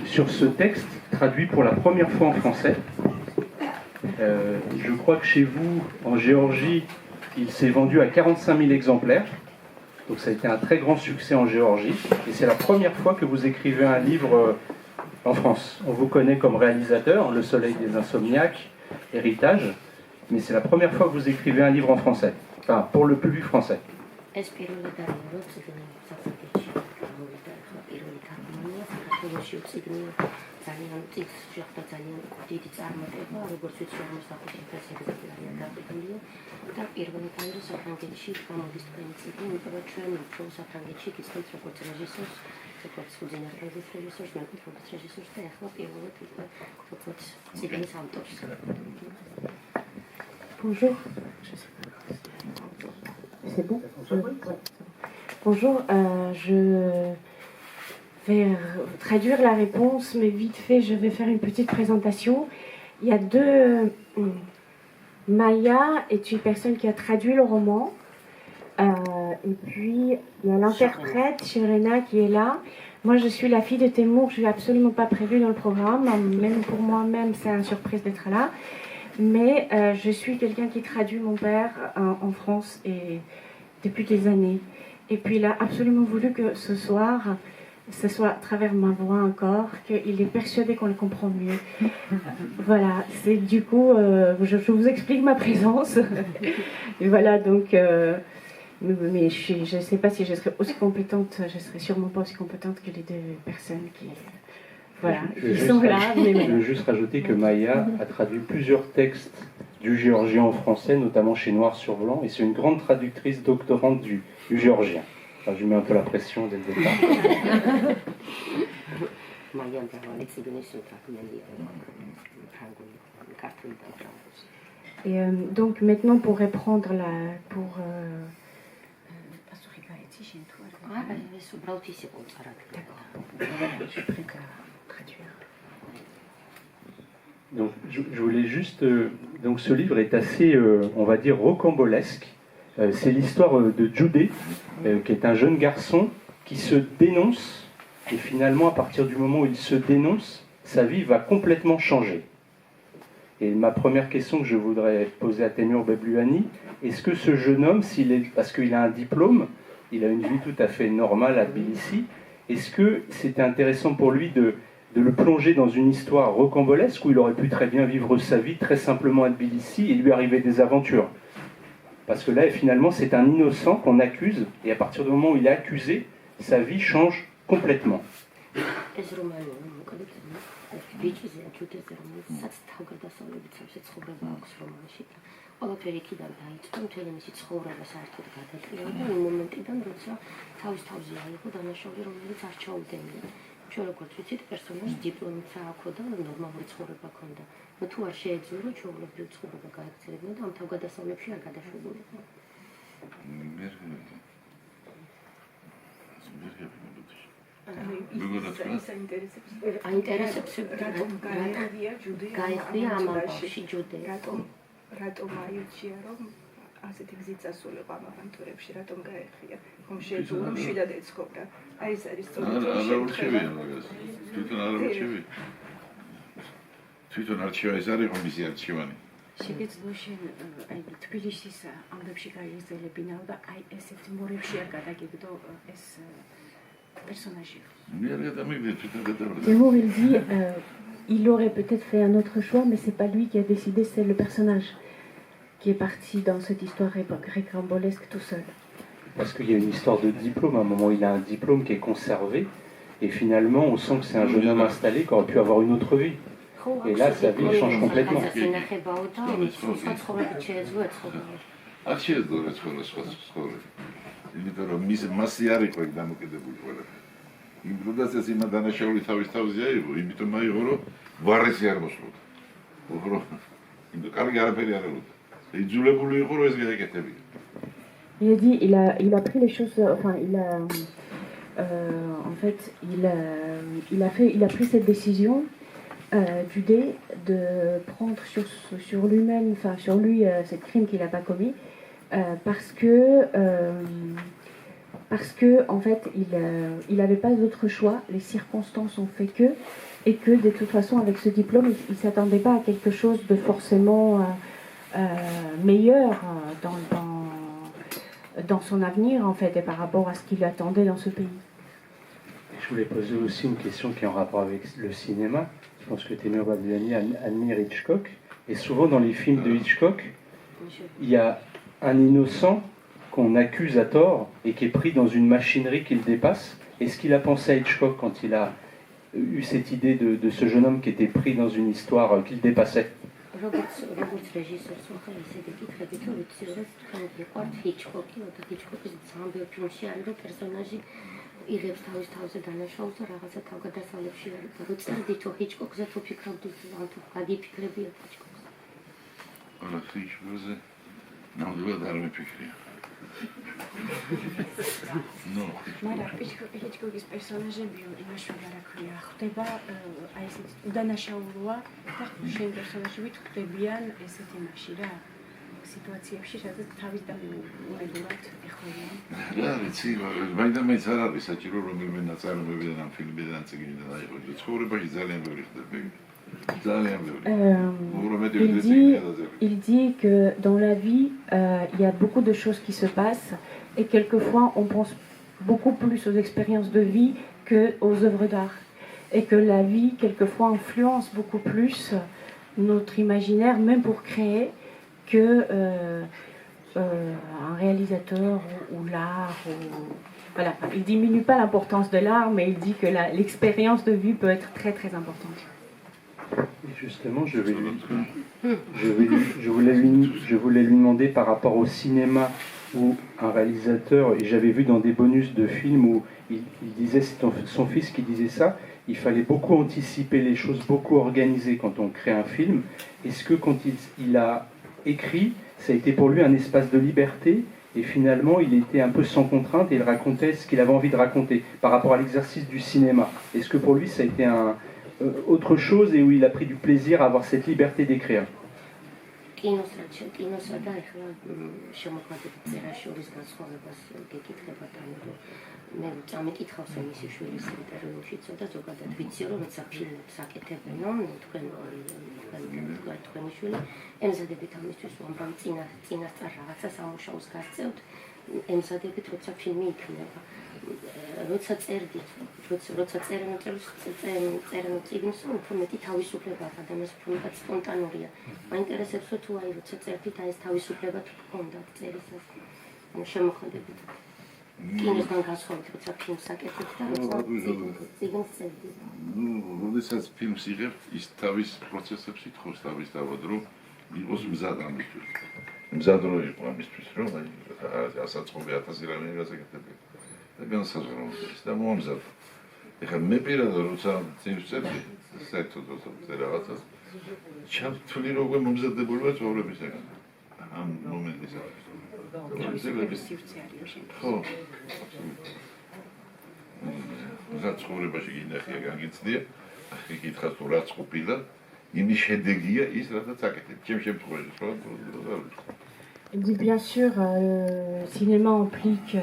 sur ce texte traduit pour la première fois en français. Je crois que chez vous, en Géorgie, il s'est vendu à 45 000 exemplaires. Donc ça a été un très grand succès en Géorgie. Et c'est la première fois que vous écrivez un livre en France. On vous connaît comme réalisateur, Le Soleil des Insomniaques, Héritage. Mais c'est la première fois que vous écrivez un livre en français. Enfin, pour le public français. ძალიან წიგს შეხვდა ძალიან დიდი წარმატება, როგორც ვიცი, ამის საფუძველზე ეგზემპლარია დაგებული და პირველი ტაიმი საფრანგეთში გამოდის თქვენი წიგნი, იმიტომ რომ ჩვენ უფრო საფრანგეთში გიცნობთ როგორც რეჟისორს, როგორც უძინარგაზის რეჟისორს, მეკუთვნით როგორც რეჟისორს და ახლა პირველად როგორც წიგნის ავტორს. Bonjour. C'est bon? Bonjour, je vais traduire la réponse, mais vite fait, je vais faire une petite présentation. Il y a deux... Maya est une personne qui a traduit le roman. Et puis, il y a l'interprète, Sherena, qui est là. Moi, je suis la fille de Temour, je ne suis absolument pas prévue dans le programme. Même pour moi-même, c'est une surprise d'être là. Mais je suis quelqu'un qui traduit mon père en France et depuis des années. Et puis, il a absolument voulu que ce soir... ce soit à travers ma voix encore, qu'il est persuadé qu'on le comprend mieux. Voilà, c'est du coup, je vous explique ma présence. Et voilà, donc, mais je ne sais pas si je serai aussi compétente, je ne serai sûrement pas aussi compétente que les deux personnes qui, voilà, qui sont là. Je veux juste rajouter que Maya a traduit plusieurs textes du géorgien en français, notamment chez Noir sur Blanc, et c'est une grande traductrice doctorante du géorgien. Enfin, je mets un peu la pression dès le départ. Et donc maintenant pour reprendre la... Donc, je voulais juste... donc ce livre est assez, on va dire, rocambolesque. C'est l'histoire de Judé, qui est un jeune garçon qui se dénonce, et finalement, à partir du moment où il se dénonce, sa vie va complètement changer. Et ma première question que je voudrais poser à Temur Bebluani, est-ce que ce jeune homme, parce qu'il a un diplôme, il a une vie tout à fait normale à Tbilissi, est-ce que c'était intéressant pour lui de le plonger dans une histoire rocambolesque où il aurait pu très bien vivre sa vie très simplement à Tbilissi et lui arriver des aventures? Parce que là, finalement, c'est un innocent qu'on accuse, et à partir du moment où il est accusé, sa vie change complètement. ჩვენ როგორც ვიცით, პერსონაჟს დიპლომიც აქვს და ნორმალური ცხოვრება ჰქონდა. ნუ თუ არ შეეძლო, რომ ჩვეულებრივ ცხოვრება გააგრძელებინა და ამ თავგადასავლებში არ გადაშობულიყო. აინტერესებს რატომ გაიხდია ამ ბავშვი ჯუდე? რატომ აიჩია, რომ ასეთი გზით წასულიყო ამ ავანტურებში, რატომ გაეხია? ხომ შეეძლო, რომ შვიდად ეცხოვრა. აი ეს არის არაურჩევია მაგას. თვითონ არაურჩევია. თვითონ არჩევა ეს არის რომ მისი არჩევანი. შეგეძლო შენ აი თბილისის ამბებში გაიგრძელებინაო და აი ესეთ მორებში არ გადაგიგდო ეს personnage. Temur, il dit il aurait peut-être fait un autre choix, mais c'est pas lui qui a décidé, c'est le personnage qui est parti dans cette histoire rocambolesque tout seul. Parce qu'il y a une histoire de diplôme, à un moment il a un diplôme qui est conservé, et finalement on sent que c'est un jeune homme installé qui aurait pu avoir une autre vie. Et là sa vie change complètement. იმიტომ რომ მასი არ იყო ეგ დამოკიდებული ყველაფერი. იმ დროდაც ეს იმა დანაშაული თავის თავზე აიღო, იმიტომ აიღო რომ ვარესი არ მოსულოდა. უფრო იმიტომ კარგი არაფერი არ ელოდა. იძულებული იყო რომ ეს გაეკეთებინა. Il a dit il a pris les choses, enfin en fait il a pris cette décision Judé de prendre sur lui-même, enfin sur lui ce crime qu'il n'a pas commis. Parce parce que en fait, il n'avait pas d'autre choix. Les circonstances ont fait que, et que de toute façon, avec ce diplôme, il ne s'attendait pas à quelque chose de forcément meilleur dans son avenir, en fait, et par rapport à ce qu'il attendait dans ce pays. Je voulais poser aussi une question qui est en rapport avec le cinéma. Je pense que Temur Babiani admire Hitchcock. Et souvent dans les films de Hitchcock, il y a un innocent qu'on accuse à tort et qui est pris dans une machinerie qui le dépasse. Est-ce qu'il a pensé à Hitchcock quand il a eu cette idée de ce jeune homme qui était pris dans une histoire qui le dépassait? როგორც რეჟისორს ვახარ, ისე გეკითხებით, რომ ვიცი რომ თქვენ გიყვართ ჰიჩკოკი, და ჰიჩკოკის ძალიან ბევრ ფილმში არის, რომ პერსონაჟი იღებს თავის თავზე დანაშაულს და რაღაცა თავგადასავლებში არის. და რო წერდით თუ ჰიჩკოკზე თუ ფიქრობდით, ან თუ გაგიფიქრებიათ ჰიჩკოკს. არა, ჰიჩკოკზე ნამდვილად არ მიფიქრია. No. მაგრამ ჰიჩკოკის პერსონაჟები იმაში გარაქვია, ხდება აი ესეთი უდანაშაულოა და შენ პერსონაჟებით ხდებიან ესეთი იმაში რა სიტუაციებში, სადაც თავის დამოუკიდებლად ეხმარება. რა ვიცი, მაინც არ არის საჭირო რომელიმე ნაწარმოებიდან ამ ფილმიდან ან წიგნიდან აიღოს. ცხოვრებაში ძალიან ბევრი ხდება. Il dit que dans la vie, il y a beaucoup de choses qui se passent et quelquefois on pense beaucoup plus aux expériences de vie qu'aux œuvres d'art. Et que la vie, quelquefois, influence beaucoup plus notre imaginaire, même pour créer, que un réalisateur ou l'art. Voilà. Il ne diminue pas l'importance de l'art, mais il dit que l'expérience de vie peut être très très importante. Et justement, je voulais lui demander par rapport au cinéma où un réalisateur, et j'avais vu dans des bonus de films où il disait, c'est son fils qui disait ça, il fallait beaucoup anticiper les choses, beaucoup organiser quand on crée un film. Est-ce que quand il a écrit, ça a été pour lui un espace de liberté et finalement il était un peu sans contrainte et il racontait ce qu'il avait envie de raconter par rapport à l'exercice du cinéma? Est-ce que pour lui ça a été autre chose et où il a pris du plaisir à avoir cette liberté d'écrire? კინოსა და ეხლა შემოქმედებით წერაშორის განსხვავებას გეკითხებათ, ანუ მე წამიკითხავს რომ მისი შვილის ინტერვიუში ცოტა ზოგადად ვიცი რომ როცა ფილმებს აკეთებენო თქვენი შვილი ემზადებით ამისთვის უამრავი წინასწარ რაღაცა სამუშაოს გასწევთ, ემზადებით როცა ფილმი იქნება. როცა წერდით, როცა წერენ წიგნს, უფრო მეტი თავისუფლება აქვს ადამიანს, უფრო მეტად სპონტანურია. მაინტერესებს რომ თუ აი როცა წერდით, აი ეს თავისუფლება თუ გქონდათ წერისას, ანუ შემოქმედებით. კინოსგან განსხვავებით, როცა ფილმს აკეთებთ და როცა წიგნს წერდით. როდესაც ფილმს იღებთ, ის თავის პროცესებს ითხოვს თავისთავად, რომ იყოს მზად ამისთვის. მზად რო იყო ამისთვის, რომ აი ასაწყობი 1000 რამე გასაკეთებია. და განსაზღვროს და მომზად. ეხლა მე პირადად როცა წინს წერდი, საერთოდ რაღაცას ჩავთვლი როგორ მომზადებულია ცხოვრებისგან. ამ მომენტისათვის. ხო. რა ცხოვრებაში გინახია განგიცდია, გითხარ თუ რაც ყოფილა, იმის შედეგია ის რაც აკეთებ. ჩემ შემთხვევაში ხო? Il dit bien sûr, le cinéma implique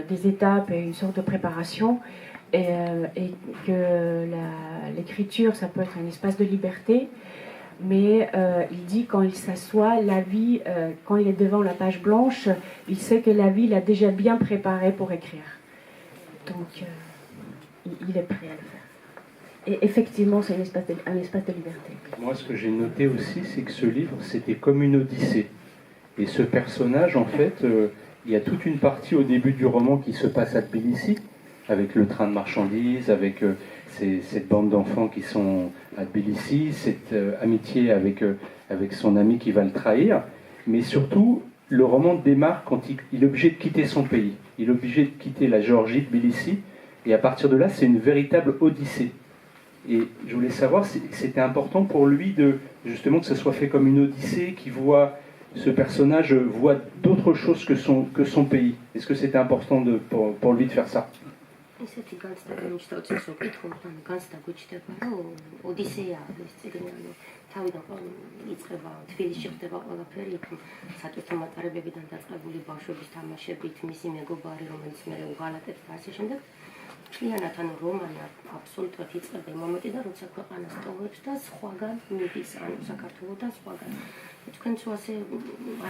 des étapes et une sorte de préparation et que l'écriture ça peut être un espace de liberté, mais il dit quand il s'assoit, la vie, quand il est devant la page blanche, il sait que la vie l'a déjà bien préparé pour écrire, donc il est prêt à le faire. Et effectivement c'est un espace de liberté. Moi ce que j'ai noté aussi c'est que ce livre c'était comme une odyssée et ce personnage en fait il y a toute une partie au début du roman qui se passe à Tbilissi, avec le train de marchandises, avec cette bande d'enfants qui sont à Tbilissi, cette amitié avec son ami qui va le trahir. Mais surtout, le roman démarre quand il est obligé de quitter son pays. Il est obligé de quitter la Géorgie, Tbilissi, et à partir de là, c'est une véritable odyssée. Et je voulais savoir, c'était important pour lui justement que ce soit fait comme une odyssée, qui voit... Ce personnage voit d'autres choses que son pays. Est-ce que c'était important pour lui de faire ça? ესეთი განცდა გამიჩნდა უცესო კითხულთან განცდა გვიჩნდება რომ ოდისეა ეს წიგნი ანუ თავიდან იწყება თბილისში ხდება ყველაფერი იქ საკითხი მატარებებიდან დაწყებული ბავშვების თამაშებით მისი მეგობარი რომელიც მე უღალატებს და ასე შემდეგ მთლიანად ანუ რომანი აბსოლუტურად იწყება იმ მომენტიდან როცა ქვეყანა სტოვებს და სხვაგან მიდის ანუ საქართველოდან სხვაგან თქვენც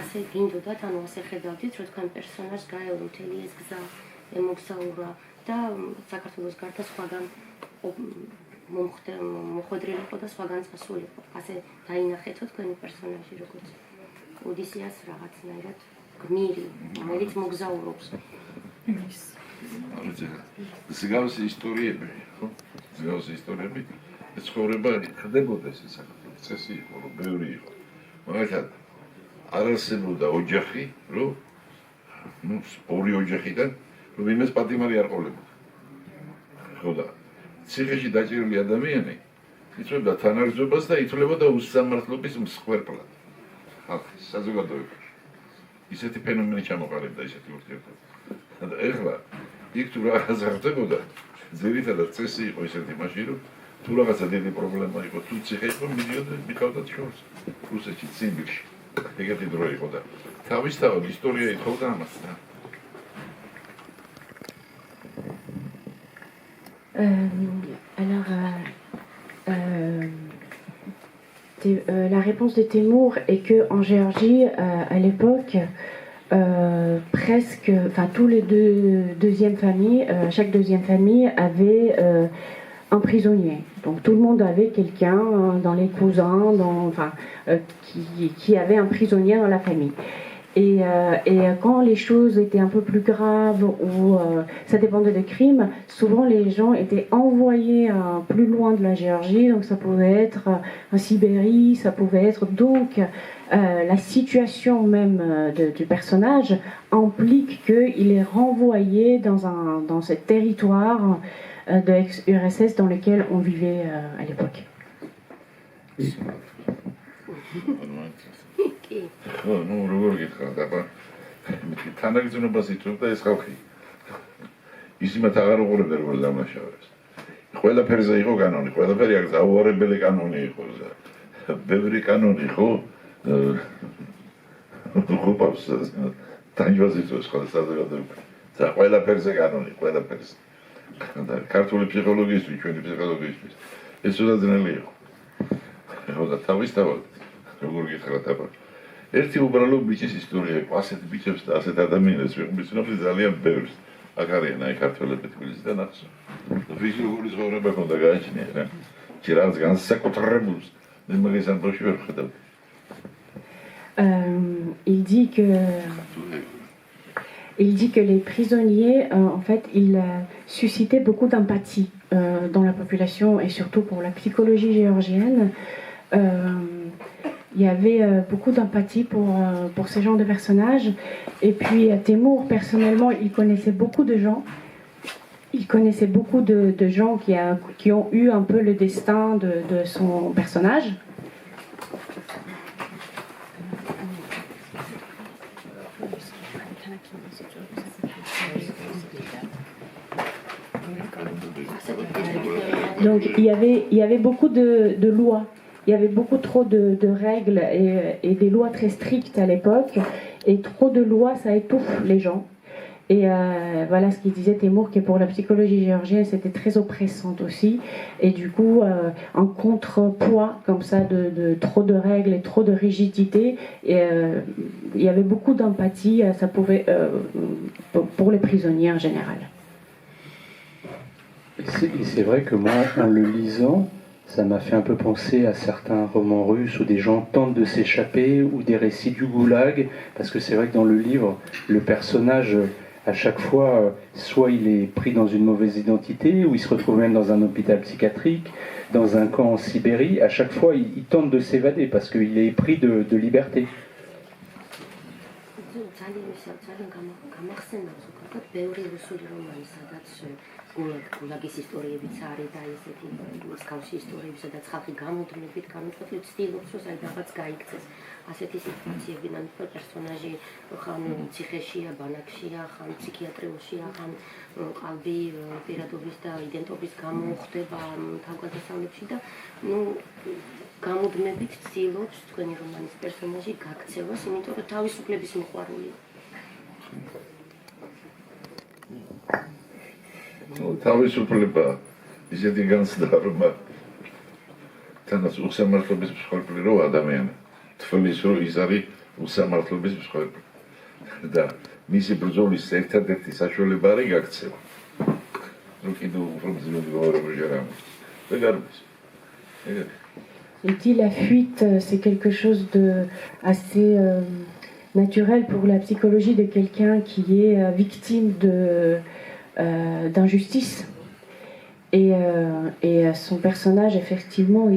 ასე გინდოდათ ანუ ასე ხედავდით რომ თქვენ პერსონაჟს გაევლო მთელი ეს გზა ემოგზაურა და საქართველოს გარდა სხვაგან მოხვედრილიყო და სხვაგან წასულიყო. ასე დაინახეთო თქვენი პერსონაჟი როგორც ოდისეას რაღაცნაირად გმირი, რომელიც მოგზაურობს. მსგავსი ისტორიები, ხო? მსგავსი ისტორიები ცხოვრება ხდებოდა ეს საქართველოს წესი იყო, რომ ბევრი იყო. მაგალითად არ არსებობდა ოჯახი, რომ ორი ოჯახიდან რომ იმას პატიმარი არ ყოლებოდა. ხო და ციხეში დაჭერილი ადამიანი იწვევდა თანაგზობას და ითვლებოდა უსამართლობის მსხვერპლად. ხალხის საზოგადოებაში. ისეთი ფენომენი ჩამოყალიბდა ისეთი ურთიერთობა. და ეხლა იქ თუ რაღაცა ხდებოდა, ძირითადად წესი იყო ისეთი მაშინ, რომ თუ რაღაცა დიდი პრობლემა იყო, თუ ციხე იყო, მიდიოდა მიყავდათ შორს. რუსეთში ციმბირში. ეგეთი დრო იყო და თავისთავად ისტორია ითხოვდა ამას და la réponse de Temur est que en Géorgie, à l'époque, presque, enfin tous les deuxièmes familles, chaque deuxième famille avait un prisonnier. Donc tout le monde avait quelqu'un dans les cousins, qui avait un prisonnier dans la famille. Et quand les choses étaient un peu plus graves ou ça dépendait des crimes, souvent les gens étaient envoyés plus loin de la Géorgie, donc ça pouvait être en Sibérie, ça pouvait être donc la situation même du personnage implique qu'il est renvoyé dans ce territoire de ex-URSS dans lequel on vivait à l'époque. ну როგორ გითხრათ აბა თანაგზნობას იწვევდა ეს ხალხი ისიმათ აღარ უყურებდა როგორ დამნაშავეს ყველაფერზე იყო კანონი ყველაფერი აქ ზაუარებელი კანონი იყო ბევრი კანონი ხო ხუპავს თანჯვაზე წოს ხოლმე საზოგადოება და ყველაფერზე კანონი ყველაფერზე და ქართული ფსიქოლოგიისთვის ჩვენი ფსიქოლოგიისთვის ეს უზადნელი იყო ხო და თავისთავად როგორ გითხრათ აბა ერთი უბრალო ბიჭის ისტორია იყო ასეთ ბიჭებს და ასეთ ადამიანებს ვიყმისნობდი ძალიან ბევრს აქ არიან აი ქართველები თბილისიდან ახსო და ფიზიკური ცხოვრება ქონდა გააჩნია რა კი რაღაც განსაკუთრებულს მე მაგის ამბავში ვერ ხედავ Il dit que les prisonniers, en fait, ils suscitaient beaucoup d'empathie dans la population et surtout pour la psychologie géorgienne. Il y avait beaucoup d'empathie pour ce genre de personnages. Et puis Temur, personnellement, il connaissait beaucoup de gens. Il connaissait beaucoup de gens qui ont eu un peu le destin de son personnage. Donc il y avait beaucoup de lois. Il y avait beaucoup trop de règles et des lois très strictes à l'époque. Et trop de lois, ça étouffe les gens. Et voilà ce qu'il disait Temur, que pour la psychologie géorgienne, c'était très oppressante aussi. Et du coup, un contrepoids comme ça de trop de règles et trop de rigidité. Et il y avait beaucoup d'empathie, ça pouvait, pour les prisonniers en général. C'est vrai que moi, en le lisant, ça m'a fait un peu penser à certains romans russes où des gens tentent de s'échapper ou des récits du goulag, parce que c'est vrai que dans le livre, le personnage, à chaque fois, soit il est pris dans une mauvaise identité, ou il se retrouve même dans un hôpital psychiatrique, dans un camp en Sibérie. À chaque fois, il tente de s'évader parce qu'il est pris de liberté. ვთქვათ, ბევრი რუსული რომანი, სადაც გულაგის ისტორიებიც არის და ესეთი მსგავსი ისტორიები, სადაც ხალხი გამუდმებით განუწყვეტლივ ცდილობს, რომ საიდანღაც გაიქცეს. ასეთი სიტუაციები, ნამდვილ პერსონაჟი ხან ციხეშია, ბანაკშია, ხან ფსიქიატრიულშია, ხან ყალბი პირადობის და იდენტობის გამო ხდება თავგადასავლებში და გამუდმებით ცდილობს თქვენი რომანის პერსონაჟი გაქცევას, იმიტომ რომ თავისუფლების მოყვარულია. თავისუფლება ისეთი განცდა, რომ თანაც უსამართლობის მსხვერპლი რო ადამიანი თვლის, რომ ის არის უსამართლობის მსხვერპლი და მისი ბრძოლის ერთადერთი საშუალება არის გაქცევა. რომ კიდევ უფრო ძლიერი მდგომარეობაში არ ამოდის. Il dit la fuite, c'est quelque chose de assez naturel pour la psychologie de quelqu'un qui est victime d'injustice. Et son personnage, effectivement,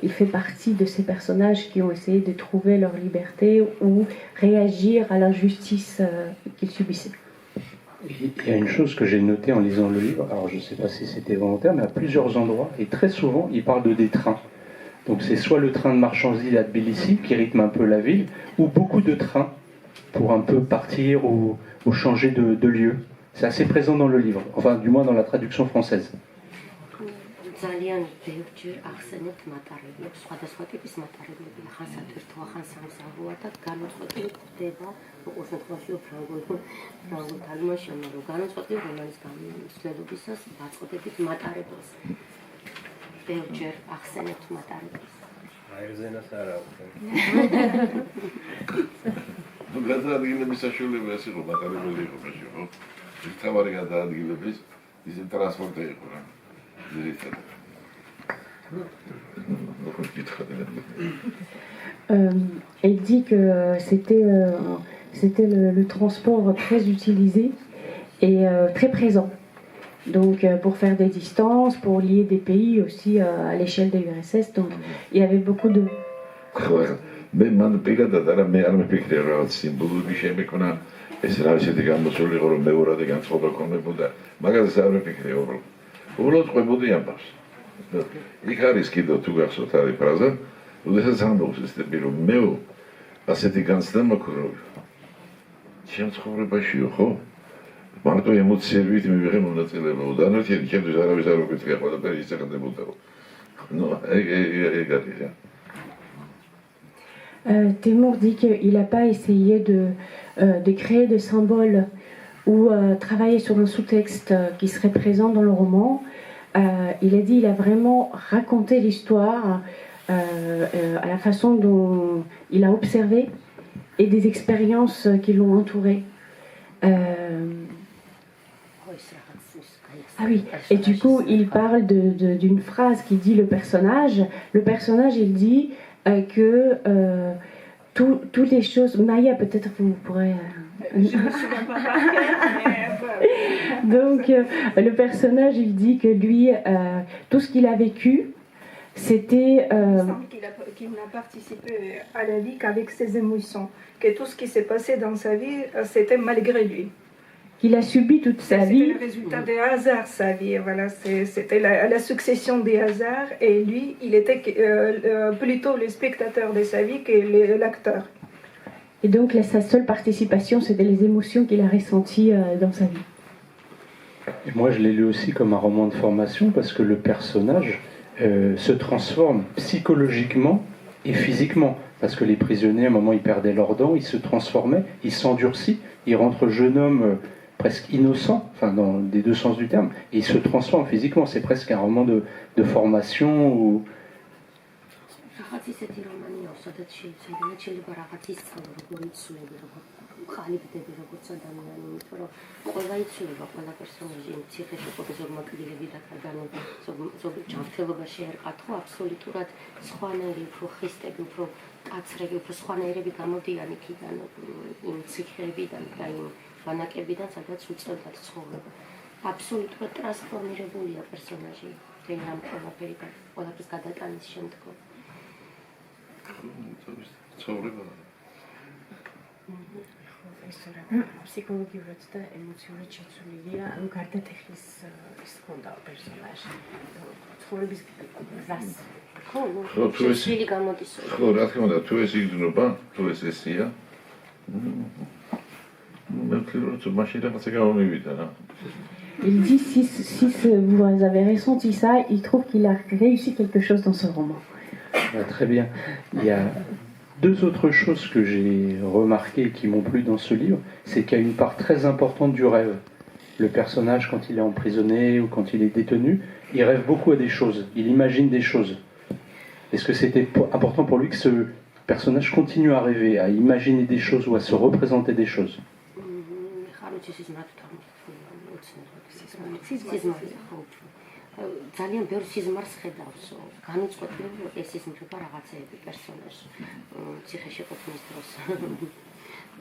il fait partie de ces personnages qui ont essayé de trouver leur liberté ou réagir à l'injustice qu'ils subissaient. Il y a une chose que j'ai notée en lisant le livre, alors je ne sais pas si c'était volontaire, mais à plusieurs endroits, et très souvent, il parle de des trains. Donc c'est soit le train de marchandises à Tbilissi, qui rythme un peu la ville, ou beaucoup de trains pour un peu partir ou changer de lieu. C'est assez présent dans le livre, enfin du moins dans la traduction française. ძალიან ბევრჯერ ახსენებთ მატარებლებს, სხვადასხვა ტიპის მატარებლები, ხან სათვირთოა, ხან სამსახურა და განუწყვეტლივ ხდება, ყოველ შემთხვევაში ფრანგულ თარგმანში, რომ განუწყვეტლივ რომანის გამოცდილებისას ვაწყდებით მატარებელს. ბევრჯერ ახსენებთ მატარებლებს. აერზენას არა აქვს. ნუ გადაადგილების საშუალება ეს იყო მატარებელი იყო მაშინ, ხო? ის თავარი გადაადგილების ისე ტრანსპორტი იყო რა. Il dit que c'était le transport très utilisé et très présent. Donc pour faire des distances, pour lier des pays aussi à l'échelle de l'URSS. Donc il y avait beaucoup de... უბრალოდ ყვებოდი ამბავს. იქ არის კიდევ თუ გახსოვთ არის ფრაზა, როდესაც ამბობს ეს ტიპი რომ მე ასეთი განცდა მაქვს რომ ჩემ ცხოვრებაშიო ხო? მარტო ემოციებით მივიღე მონაწილეობა. დანარჩენი ჩემთვის არავის არ მოგეწია ყველაფერი ისე ხდებოდაო. ნუ ეგ არის რა. Temur dit qu'il n'a pas essayé de créer de symboles ou travailler sur un sous-texte qui serait présent dans le roman. Il a dit qu'il a vraiment raconté l'histoire à la façon dont il a observé et des expériences qui l'ont entouré. Ah oui, et du coup il parle d'une phrase qui dit le personnage. Le personnage il dit que toutes les choses... Maya, peut-être vous pourrez... Je ne me souviens pas par cœur, mais... Donc, le personnage, il dit que lui, tout ce qu'il a vécu, c'était... Il semble qu'il n'a participé à la vie qu'avec ses émotions, que tout ce qui s'est passé dans sa vie, c'était malgré lui. Qu'il a subi toute sa vie. C'était le résultat des hasards, sa vie. Voilà, c'était la succession des hasards, et lui, il était plutôt le spectateur de sa vie que l'acteur. Et donc, sa seule participation, c'était les émotions qu'il a ressenties dans sa vie. Et moi, je l'ai lu aussi comme un roman de formation parce que le personnage se transforme psychologiquement et physiquement. Parce que les prisonniers, à un moment, ils perdaient leurs dents, ils se transformaient, ils s'endurcissent, ils rentrent jeune homme presque innocent, enfin dans les deux sens du terme, et ils se transforment physiquement. C'est presque un roman de formation ou... ხალიფდები როგორც ადამიანი, იმიტომ რომ ყველა იცვლება, ყველა პერსონაჟი ციხეში ყოფის ზოგმოკლდილები და ზოგი ჯანმრთელობაში არ ყავთ, ხო აბსოლუტურად სხვანაირი, უფრო ხისტები, უფრო კაცრები, უფრო სხვანაირები გამოდიან იქიდან, იმ ციხეებიდან და იმ ბანაკებიდან, სადაც უწევდათ ცხოვრება. აბსოლუტურად ტრანსფორმირებულია პერსონაჟი მთელი ამ ყველაფრის გადატანის შემდგომ. ცხოვრება ფსიქოლოგიურად და ემოციურად შეცვლილია, ანუ გარდატეხის ის ჰქონდა პერსონაჟი. ცხოვრების გზას. ხო, ხო, თუ ეს- შვილი გამოდის. ხო, რა თქმა უნდა, თუ ეს იგრძნობა, თუ ეს ესია, მე ვთვლი, რომ მაშინ რაღაცა გამომივიდა რა. Il dit si vous avez ressenti ça, il trouve qu'il a réussi quelque chose dans ce roman. Très bien. Il y a deux autres choses que j'ai remarquées et qui m'ont plu dans ce livre, c'est qu'il y a une part très importante du rêve. Le personnage, quand il est emprisonné ou quand il est détenu, il rêve beaucoup à des choses, il imagine des choses. Est-ce que c'était important pour lui que ce personnage continue à rêver, à imaginer des choses ou à se représenter des choses? ძალიან ბევრ სიზმარს ხედავს. განუწყვეტლივ ეს იზმრება რაღაცეები პერსონაჟს ციხეში ყოფნის დროს.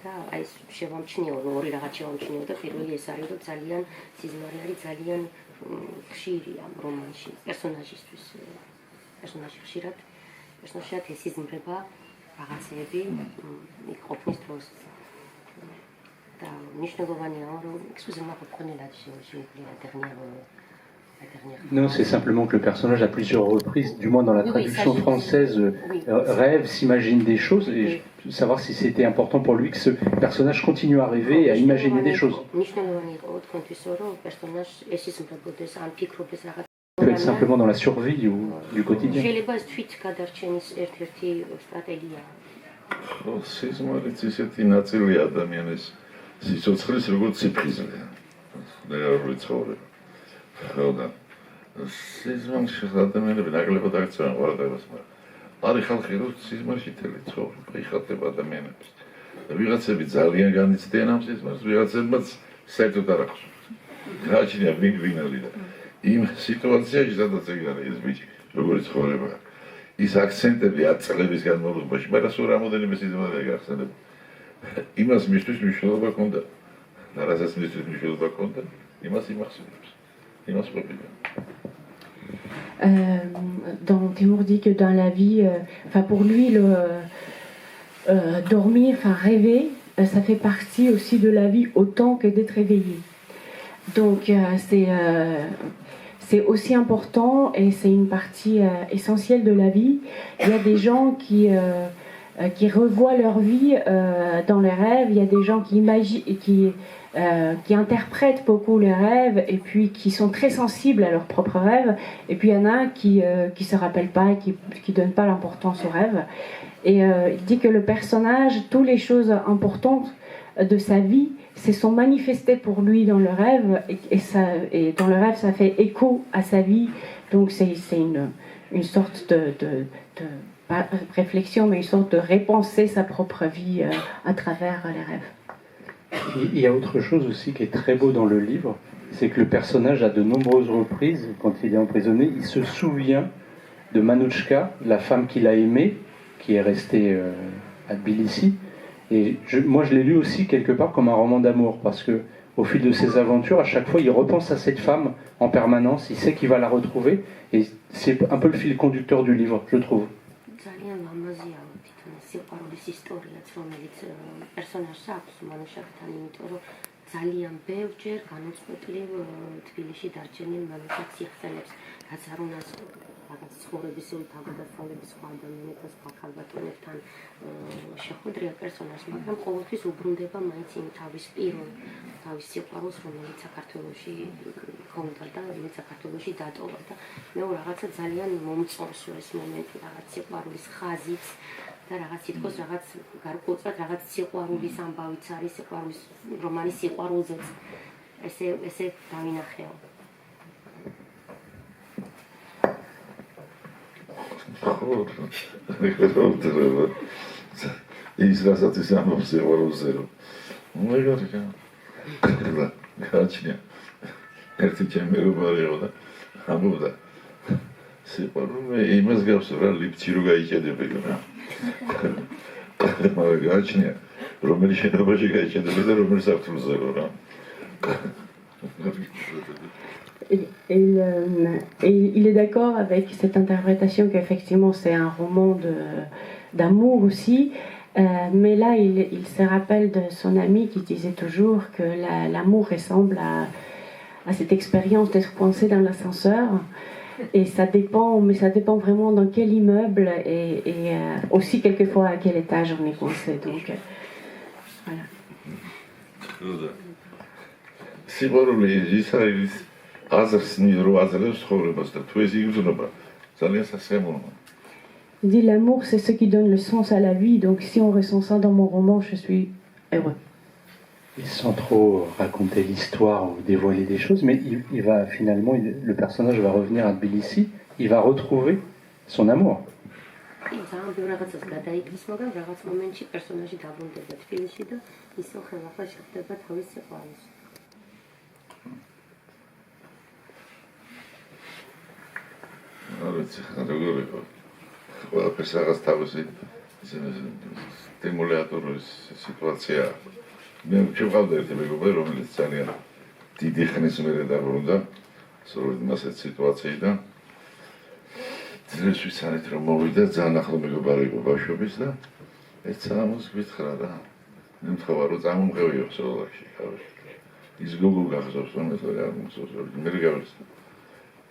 და აი ეს შევამჩნიო, ორი რაღაც შევამჩნიო და პირველი ეს არის, რომ ძალიან სიზმარი არის ძალიან ხშირი ამ რომანში პერსონაჟისთვის. პერსონაჟი ხშირად ეს იზმრება რაღაცეები იქ ყოფნის დროს. და მნიშვნელოვანია, რომ excusez-moi pour prendre la dernière. Non, c'est simplement que le personnage, à plusieurs reprises, du moins dans la traduction française, rêve, s'imagine des choses, et savoir si c'était important pour lui que ce personnage continue à rêver et à imaginer des choses. Peut être simplement dans la survie ou du quotidien. სიზმარიც ისეთი ნაწილი ადამიანის სიცოცხლის როგორც სიფხიზლეა. რეალური ცხოვრება. ხო და სიზმარში ადამიანები ნაკლებად აქცევენ ყურადღებას, მაგრამ არის ხალხი, რომ სიზმარში თელი ცხოვრება იხატება ადამიანებს. ვიღაცები ძალიან განიცდიან ამ სიზმარს, ვიღაცებმაც საერთოდ არ აქვს. გააჩნია ვინვინელი და იმ სიტუაციაში, სადაც ეგ არის ეს ბიჭი, როგორი ცხოვრება. ის აქცენტები 10 წლების განმავლობაში, მაგრამ სულ რამოდენიმე სიზმარია გახსენებ. იმას მისთვის მნიშვნელობა ჰქონდა. და რასაც მისთვის მნიშვნელობა ჰქონდა, იმას იმახსენებს. იმას ყოფილა. Timur dit que dans la vie, pour lui, dormir, rêver, ça fait partie aussi de la vie autant que d'être éveillé. Donc c'est aussi important et c'est une partie essentielle de la vie. Il y a des gens qui revoient leur vie dans les rêves. Il y a des gens qui imaginent, qui interprètent beaucoup les rêves et puis qui sont très sensibles à leurs propres rêves. Et puis il y en a qui se rappellent pas et qui donnent pas l'importance aux rêves. Et il dit que le personnage, toutes les choses importantes de sa vie, se sont manifestées pour lui dans le rêve et dans le rêve ça fait écho à sa vie. Donc c'est une sorte de pas réflexion mais une sorte de repenser sa propre vie à travers les rêves. Il y a autre chose aussi qui est très beau dans le livre, c'est que le personnage, à de nombreuses reprises, quand il est emprisonné, il se souvient de Manouchka, la femme qu'il a aimée, qui est restée à Tbilissi. Et moi, je l'ai lu aussi quelque part comme un roman d'amour, parce que au fil de ses aventures, à chaque fois, il repense à cette femme en permanence, il sait qu'il va la retrouver, et c'est un peu le fil conducteur du livre, je trouve. სიყვარულის ისტორიაც, რომელიც პერსონაჟს აქვს მანუშაკთან, იმიტომ რომ ძალიან ბევრჯერ განუწყვეტლივ თბილისში დარჩენილ მანუშაკს იხსენებს, რაც არ უნდა რაღაც ცხოვრების თავგადასავლების სხვა ადამიანებთან, სხვა ქალბატონებთან შეხვედრია პერსონაჟს, მაგრამ ყოველთვის უბრუნდება მაინც იმ თავის სიყვარულს, რომელიც საქართველოში ჰქონდა და რომელიც საქართველოში დატოვა და მე რაღაცა ძალიან მომწონს ეს მომენტი, რაღაც სიყვარულის ხაზიც და რაღაც თითქოს რაღაც გარკვეულწილად რაღაც სიყვარულის ამბავიც არის, სიყვარულის რომანის სიყვარულზეც ესე დავინახეო. ის რასაც ის ამბობს სიყვარულზე, რომ მეგარი გააჩნია ერთი ჩემი მეგობარი იყო და ამბობდა სიყვარული იმას გავს რა ლიფტში რო გაიჭედებია რა. მაგრამ გააჩნია რომელი შენობაში გაიჭედებია და რომელი საფრთხეზე რა. Il est d'accord avec cette interprétation qu'effectivement c'est un roman d'amour aussi, Mais là, il se rappelle de son ami qui disait toujours que l'amour ressemble à cette expérience d'être coincé dans l'ascenseur. Et ça dépend, mais ça dépend vraiment dans quel immeuble et aussi quelquefois à quel étage on est coincé. Donc, voilà. სიყვარული ის არის აზრს რო აძლევს ცხოვრებას და თუ ეს იგრძნობა ძალიან სასიამოვნოა. Il dit l'amour c'est ce qui donne le sens à la vie, donc si on ressent ça dans mon roman, je suis heureux. Et sans trop raconter l'histoire ou dévoiler des choses, mais il va finalement, le personnage va revenir à Tbilissi, il va retrouver son amour. ძალიან ბევრ რაღაცას გადაიგებს, მაგრამ რაღაც მომენტში პერსონაჟი დაბრუნდება თბილისში და ისევ ხელახლა შეხვდება თავის სიყვარულს. არის როგორ იყო? ყველაფერს რაღაც თავისი სტიმულატორის სიტუაცია. მე ვჩვავდა ერთი მეგობარი, რომელიც ძალიან დიდი ხნის მერე დაბრუნდა, სწორედ მასეთ სიტუაციიდან. დღეს ვიცანით რომ მოვიდა, ძალიან ახლო მეგობარი იყო ბავშვობის და ეს სანამოს გითხრა რა. მე მთხოვა რომ წამომღევიო სოლაში, ხავი. ის გოგო გახსოვს რომ ეს რა მოსწოს, მე გავიხსნა.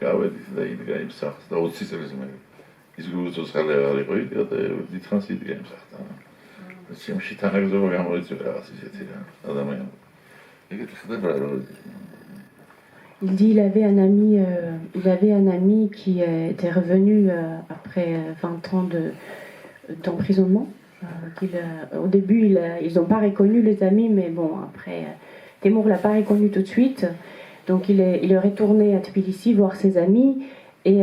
გავედით და იდგა იმ სახლს და 20 წელს მე ის გოგო ცოცხალი აღარ იყო იდგა და დიდხანს იდგა იმ სახლთან. შემში თანაგზობა გამოიწვია რაღაც ისეთი რა ადამიანი. ეგეთი ხდება რომ Il dit qu'il avait un ami qui était revenu après 20 ans d'emprisonnement. Au début, ils n'ont pas reconnu les amis, mais bon, après, Temur ne l'a pas reconnu tout de suite. Donc il est retourné à Tbilissi voir ses amis. Et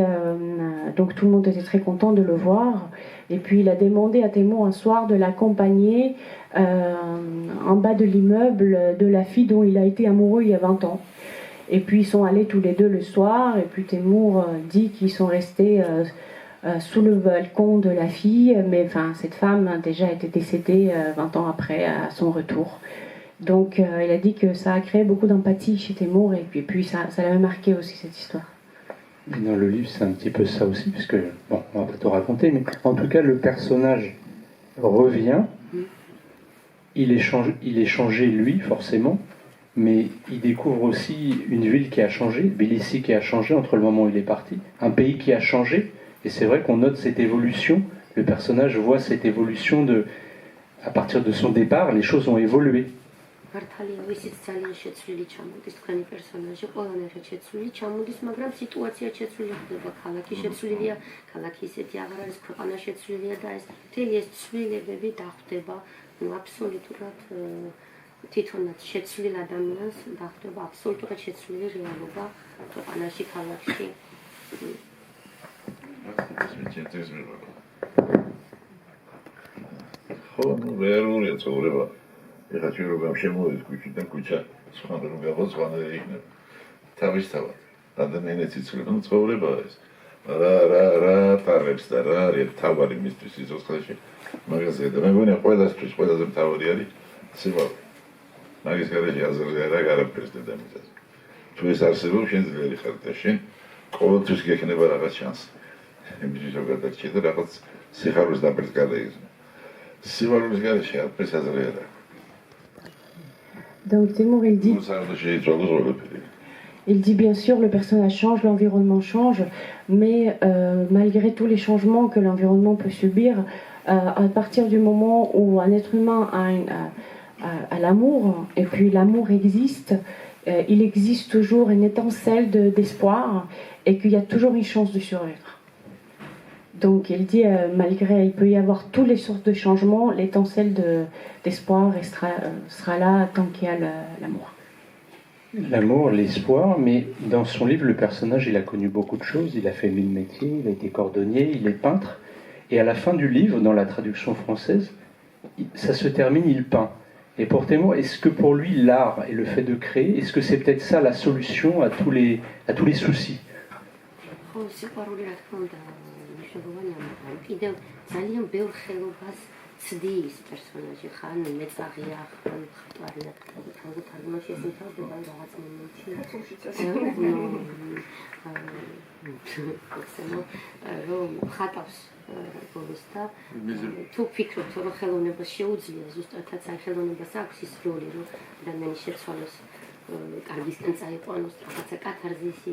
donc tout le monde était très content de le voir. Et puis il a demandé à Temur un soir de l'accompagner en bas de l'immeuble de la fille dont il a été amoureux il y a 20 ans. Et puis ils sont allés tous les deux le soir, et puis Temur dit qu'ils sont restés sous le balcon de la fille, mais enfin cette femme a déjà été décédée 20 ans après à son retour. Donc il a dit que ça a créé beaucoup d'empathie chez Temur, et puis ça l'avait marqué aussi cette histoire. Et dans le livre c'est un petit peu ça aussi, puisque, bon, on va pas tout raconter, mais en tout cas le personnage revient, il est changé lui forcément, mais il découvre aussi une ville qui a changé, Tbilissi qui a changé entre le moment où il est parti, un pays qui a changé, et c'est vrai qu'on note cette évolution, le personnage voit cette évolution à partir de son départ, les choses ont évolué. მართალია, ვისიც ძალიან შეცვლილი ჩამოდის თქვენი პერსონაჟი, ყველანაირად შეცვლილი ჩამოდის, მაგრამ სიტუაცია შეცვლილი ხდება, ქალაქი შეცვლილია, ქალაქი ისეთი აღარ არის, ქვეყანა შეცვლილია და ეს მთელი ეს ცვლილებები დახვდება, აბსოლუტურად თვითონაც შეცვლილ ადამიანს დახვდება აბსოლუტურად შეცვლილი რეალობა ქვეყანაში, ქალაქში. ხო, რეალურია ცხოვრება. ეხლა ჩვენ რომ შემოვიდეთ ქუჩიდან ქუჩა, სხვა რომ გავაცხანე იქნება. თავისთავად, ადამიანის ციცლება ცხოვრებაა ეს. რა ტარებს და რა არის თავარი მისთვის სიცოცხლეში. მაგაზე და მე მგონია ყველასთვის ყველაზე მთავარი არის სიყვარული. მაგის გარეშე აზრზე არაფერს და დამიწეს. თუ ეს არსებობს, შენ ძლიერი ხარ და შენ ყოველთვის გექნება რაღაც შანსი. იმის ზოგადად და რაღაც სიხარულის დაფერს გადაიგზნო. სიყვარულის გარეშე არაფერს აზრი არ აქვს. Donc Temur il dit bien sûr le personnage change, l'environnement change, mais malgré tous les changements que l'environnement peut subir, à partir du moment où un être humain a l'amour, et puis l'amour existe, il existe toujours une étincelle d'espoir, et qu'il y a toujours une chance de survivre. Donc il dit, il peut y avoir toutes les sources de changement, l'étincelle d'espoir sera là tant qu'il y a l'amour. L'amour, l'espoir, mais dans son livre, le personnage, il a connu beaucoup de choses, il a fait 1000 métiers, il a été cordonnier, il est peintre, et à la fin du livre, dans la traduction française, ça se termine, il peint. Et pour Temur, est-ce que pour lui, l'art et le fait de créer, est-ce que c'est peut-être ça la solution à tous les soucis? კიდევ ძალიან ბევრ ხელობას ცდის პერსონაჟი, ხან მეწაღია, ხან ხტარია, თანხმობაში ესეთავდება რაღაც მომენტში. ხსენო რომ ხატავს ბოლოს და თუ ფიქრობთ რომ ხელოვნებას შეუძლია ზუსტადაც აი ხელოვნებას აქვს ის როლი რომ ადამიანის შეცვალოს კარგისკენ წაიყვანოს რაღაცა კათარზისი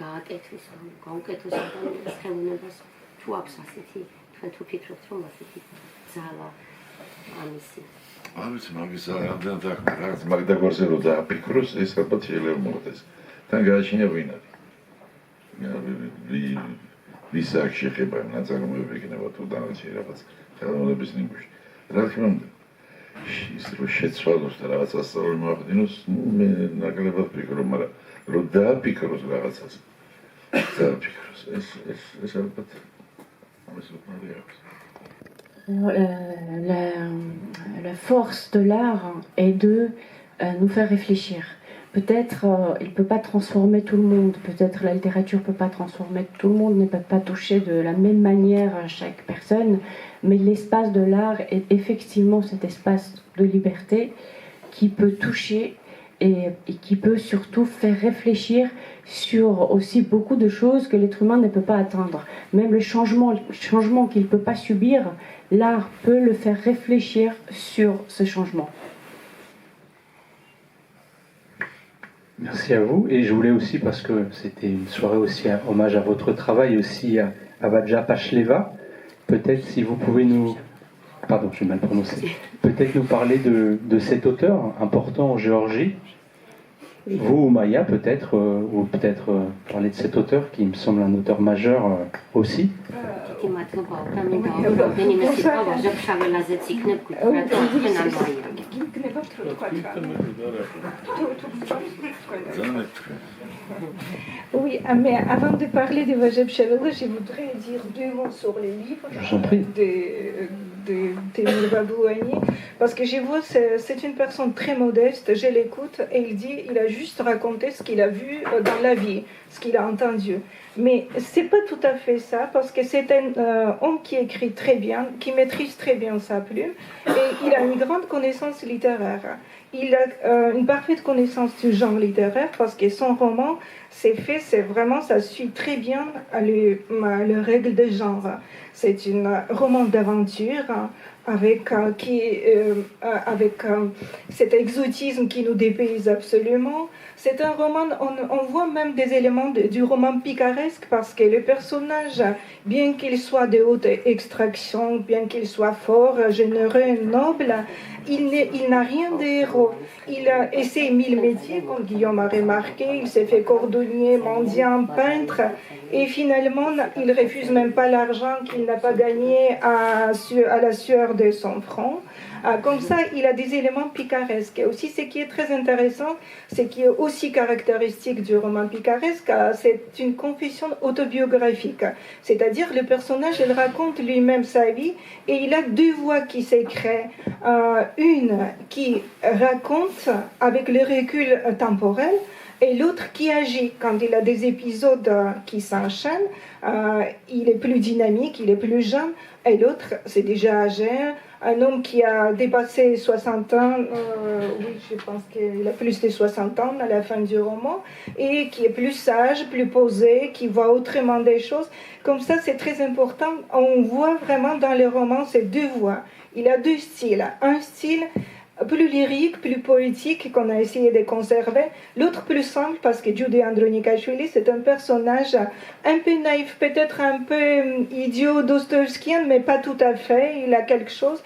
გააკეთოს გაუკეთოს ადამიანის ხელოვნებას თუ აქვს ასეთი თქვენ თუ ფიქრობთ რომ ასეთი ძალა ამისი ამის მაგის ამდენ და რაღაც მაგდაგორზე რო დააფიქროს ეს ალბათ შეიძლება მოხდეს თან გააჩნია ვინ არის ვის აქ შეხება ნაწარმოები იქნება თუ დანარჩენი რაღაც ხელოვნების ნიმუში რა თქმა უნდა ის რო შეცვალოს და რაღაც ასწავლო მოახდინოს მე ნაკლებად ვფიქრობ მაგრამ რო დააფიქროს რაღაცას დააფიქროს ეს ალბათ ამის უკმარი აქვს La force de l'art est de nous faire réfléchir. Peut-être il ne peut pas transformer tout le monde, peut-être la littérature ne peut pas transformer tout le monde, ne peut pas toucher de la même manière chaque personne, mais l'espace de l'art est effectivement cet espace de liberté qui peut toucher et qui peut surtout faire réfléchir sur aussi beaucoup de choses que l'être humain ne peut pas atteindre. Même le changement qu'il ne peut pas subir, l'art peut le faire réfléchir sur ce changement. Merci à vous. Et je voulais aussi, parce que c'était une soirée aussi un hommage à votre travail, aussi à Vadja Pachleva, peut-être si vous pouvez nous... Pardon, j'ai mal prononcé. Peut-être nous parler de cet auteur important en Géorgie. Vous ou Maya peut-être, ou peut-être parler de cet auteur qui me semble un auteur majeur aussi. Oui, mais avant de parler de Vajeb Shavela, je voudrais dire 2 mots sur les livres de Temur Babouani, parce que je vois c'est une personne très modeste, je l'écoute et il a juste raconté ce qu'il a vu dans la vie, ce qu'il a entendu. Mais c'est pas tout à fait ça, parce que c'est un homme qui écrit très bien, qui maîtrise très bien sa plume, et il a une grande connaissance littéraire. Il a une parfaite connaissance du genre littéraire, parce que son roman, c'est vraiment, ça suit très bien les règles de genre. C'est un roman d'aventure avec cet exotisme qui nous dépayse absolument. C'est un roman, on voit même des éléments du roman picaresque parce que le personnage, bien qu'il soit de haute extraction, bien qu'il soit fort, généreux, noble, il n'a rien de héros. Il a essayé 1000 métiers, comme Guillaume a remarqué, il s'est fait cordonnier, mendiant, peintre, et finalement, il refuse même pas l'argent qu'il n'a pas gagné à la sueur de son front. Comme ça, il a des éléments picaresques. Et aussi, ce qui est très intéressant, ce qui est aussi caractéristique du roman picaresque, c'est une confession autobiographique. C'est-à-dire, le personnage, il raconte lui-même sa vie et il a 2 voix qui s'écrivent. Une qui raconte avec le recul temporel et l'autre qui agit quand il a des épisodes qui s'enchaînent. Il est plus dynamique, il est plus jeune, et l'autre, c'est déjà âgé. Un homme qui a dépassé 60 ans, oui, je pense qu'il a plus de 60 ans à la fin du roman, et qui est plus sage, plus posé, qui voit autrement des choses. Comme ça, c'est très important. On voit vraiment dans le roman ces 2 voix. Il a 2 styles. Un style plus lyrique, plus poétique, qu'on a essayé de conserver. L'autre plus simple, parce que Judy Andronikashvili, c'est un personnage un peu naïf, peut-être un peu idiot, dostoïevskien, mais pas tout à fait. Il a quelque chose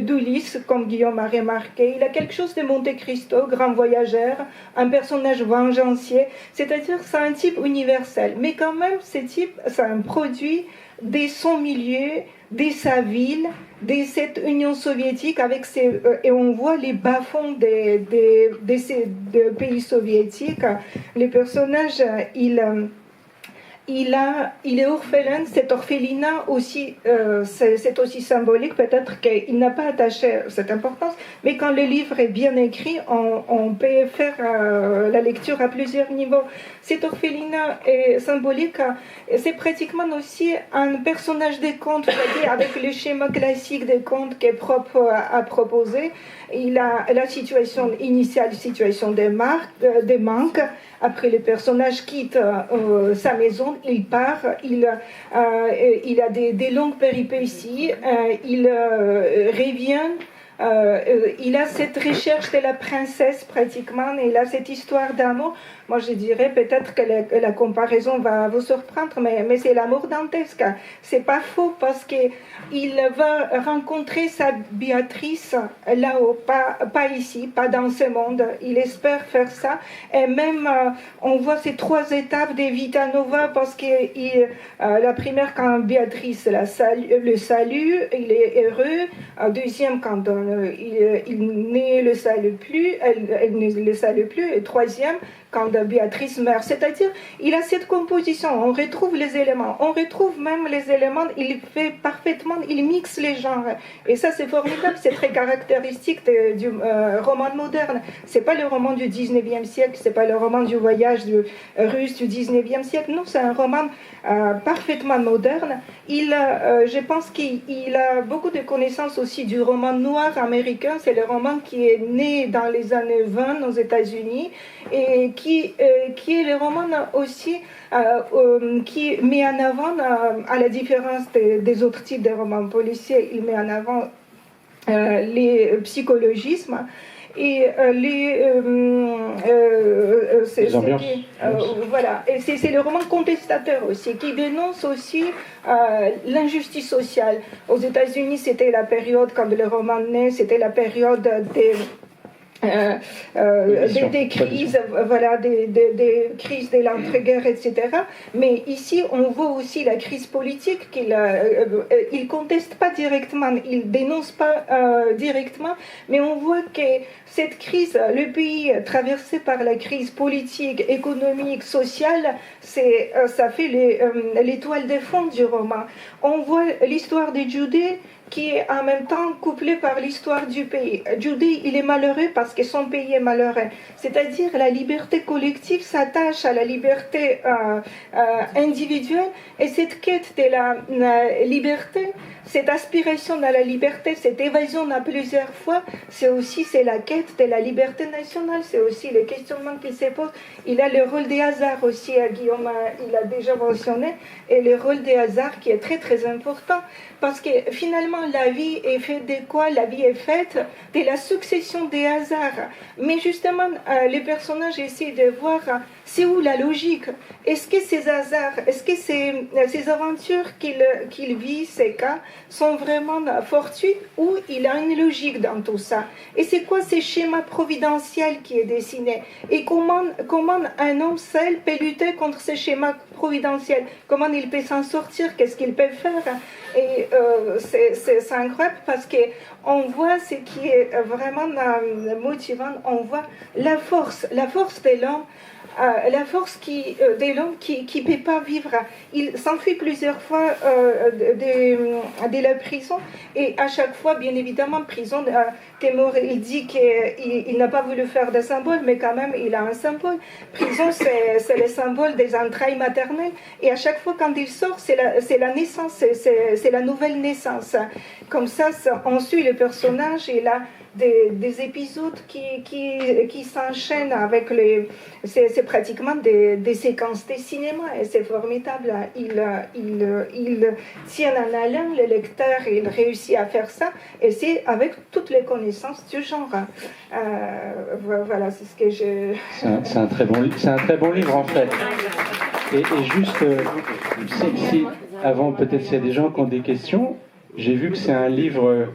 d'Ulysse, comme Guillaume a remarqué. Il a quelque chose de Monte Cristo, grand voyageur, un personnage vengeancier. C'est-à-dire, c'est un type universel. Mais quand même, ce type, c'est un produit de son milieu, de sa ville, de cette Union soviétique et on voit les bas-fonds de ces 2 pays soviétiques. Le personnage, il est orphelin. Cet orphelinat aussi, c'est aussi symbolique. Peut-être qu'il n'a pas attaché cette importance, mais quand le livre est bien écrit, on peut faire la lecture à plusieurs niveaux. Cet orphelinat symbolique, c'est pratiquement aussi un personnage des contes, c'est-à-dire avec le schéma classique des contes qui est propre à proposer. Il a la situation initiale, situation de manque. Après, le personnage quitte sa maison, il part, il a des longues péripéties, il revient. Il a cette recherche de la princesse pratiquement, et il a cette histoire d'amour. Moi je dirais peut-être que la comparaison va vous surprendre, mais c'est l'amour dantesque. C'est pas faux parce qu'il va rencontrer sa Béatrice là-haut, pas ici, pas dans ce monde. Il espère faire ça. Et même on voit ces 3 étapes des Vita Nova parce que la première quand Béatrice le salue, il est heureux. Deuxième quand il ne le salue plus, elle ne le salue plus. Et troisième quand Béatrice meurt. C'est-à-dire, il a cette composition, on retrouve les éléments, on retrouve même les éléments, il fait parfaitement, il mixe les genres. Et ça, c'est formidable, c'est très caractéristique du roman moderne. C'est pas le roman du 19e siècle, c'est pas le roman du voyage russe du 19e siècle, non, c'est un roman parfaitement moderne. Je pense qu'il a beaucoup de connaissances aussi du roman noir américain, c'est le roman qui est né dans les années 20 aux États-Unis, et qui est le roman aussi qui met en avant, à la différence des autres types de romans policiers, il met en avant les psychologismes et les ambiances. Voilà, et c'est le roman contestateur aussi, qui dénonce aussi l'injustice sociale. Aux États-Unis, c'était la période, quand le roman naît, c'était la période des crises, voilà, des crises de l'entre-guerres, etc. Mais ici, on voit aussi la crise politique il conteste pas directement, il dénonce pas directement, mais on voit que cette crise, le pays traversé par la crise politique, économique, sociale, ça fait l'étoile de fond du roman. On voit l'histoire de Judée qui est en même temps couplé par l'histoire du pays. Judée, il est malheureux parce que son pays est malheureux. C'est-à-dire la liberté collective s'attache à la liberté individuelle, et cette quête de la liberté, cette aspiration à la liberté, cette évasion à plusieurs fois, c'est la quête de la liberté nationale, c'est aussi le questionnement qu'il se pose. Il a le rôle des hasards aussi, Guillaume, il a déjà mentionné, et le rôle des hasards qui est très très important, parce que finalement la vie est faite de quoi? La vie est faite de la succession des hasards. Mais justement, les personnages essaient de voir c'est où la logique. Est-ce que ces hasards, est-ce que ces aventures qu'il vit, ces cas, sont vraiment fortuites, ou il y a une logique dans tout ça? Et c'est quoi ce schéma providentiel qui est dessiné? Et comment un homme seul peut lutter contre ce schéma providentiel? Comment il peut s'en sortir? Qu'est-ce qu'il peut faire? Et c'est incroyable parce qu'on voit ce qui est vraiment motivant, on voit la force de l'homme. La force de l'homme qui ne peut pas vivre. Il s'enfuit plusieurs fois de la prison, et à chaque fois, bien évidemment, prison, Temur, il dit qu'il n'a pas voulu faire de symbole, mais quand même, il a un symbole. Prison, c'est le symbole des entrailles maternelles, et à chaque fois, quand il sort, c'est la naissance, c'est la nouvelle naissance. Comme ça, on suit le personnage, et là, des épisodes qui s'enchaînent avec c'est pratiquement des séquences de cinéma, et c'est formidable. Il tient en haleine le lecteur, et il réussit à faire ça, et c'est avec toutes les connaissances du genre. Voilà, c'est ce que je... C'est un très bon livre en fait. Et juste, avant, peut-être s'il y a des gens qui ont des questions, j'ai vu que c'est un livre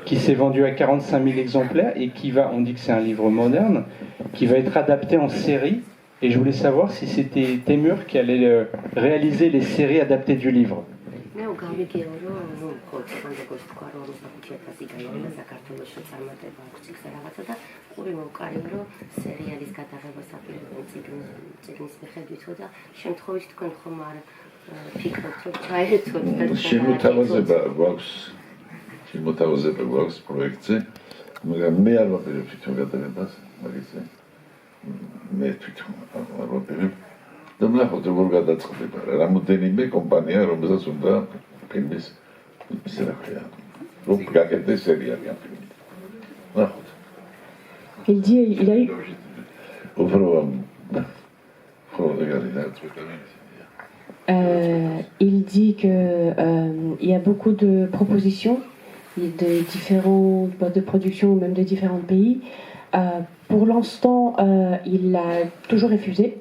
qui s'est vendu à 45 000 exemplaires et on dit que c'est un livre moderne, qui va être adapté en série. Et je voulais savoir si c'était Temur qui allait réaliser les séries adaptées du livre. შემოთავაზება გვაქვს პროექტზე, მაგრამ მე არ ვაპირებ თვითონ გადაღებას მაგაზე. მე თვითონ ვაპირებ და ნახოთ როგორ გადაწყდება რა. რამოდენიმე კომპანია, რომელსაც უნდა ფილმის ისე რა ქვია, რომ გაკეთდეს სერიალი ამ ფილმით. ნახოთ. Il dit, il a eu. Il dit que il y a beaucoup de propositions de différentes boîtes de production, même de différents pays. Pour l'instant, il a toujours refusé.